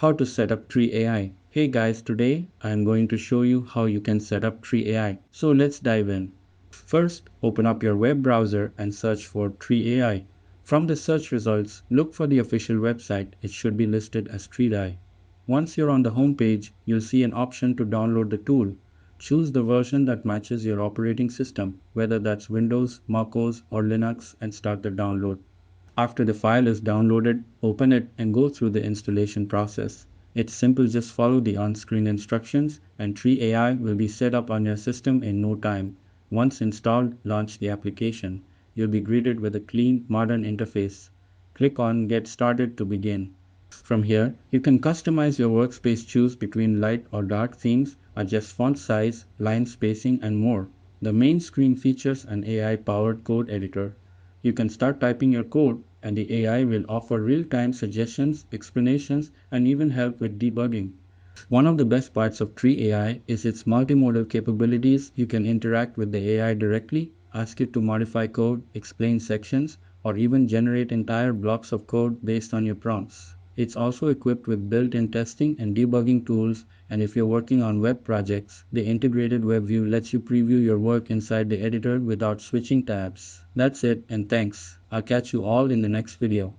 How to set up Trae AI. Hey guys, today I am going to show you how you can set up Trae AI. So let's dive in. First, open up your web browser and search for Trae AI. From the search results, look for the official website. It should be listed as Trae AI. Once you're on the home page, you'll see an option to download the tool. Choose the version that matches your operating system, whether that's Windows, MacOS, or Linux, and start the download. After the file is downloaded, open it and go through the installation process. It's simple, just follow the on-screen instructions and Tree AI will be set up on your system in no time. Once installed, launch the application. You'll be greeted with a clean, modern interface. Click on Get Started to begin. From here, you can customize your workspace, choose between light or dark themes, adjust font size, line spacing, and more. The main screen features an AI-powered code editor. You can start typing your code, and the AI will offer real-time suggestions, explanations, and even help with debugging. One of the best parts of Tree AI is its multimodal capabilities. You can interact with the AI directly, ask it to modify code, explain sections, or even generate entire blocks of code based on your prompts. It's also equipped with built-in testing and debugging tools, and if you're working on web projects, the integrated web view lets you preview your work inside the editor without switching tabs. That's it, and thanks. I'll catch you all in the next video.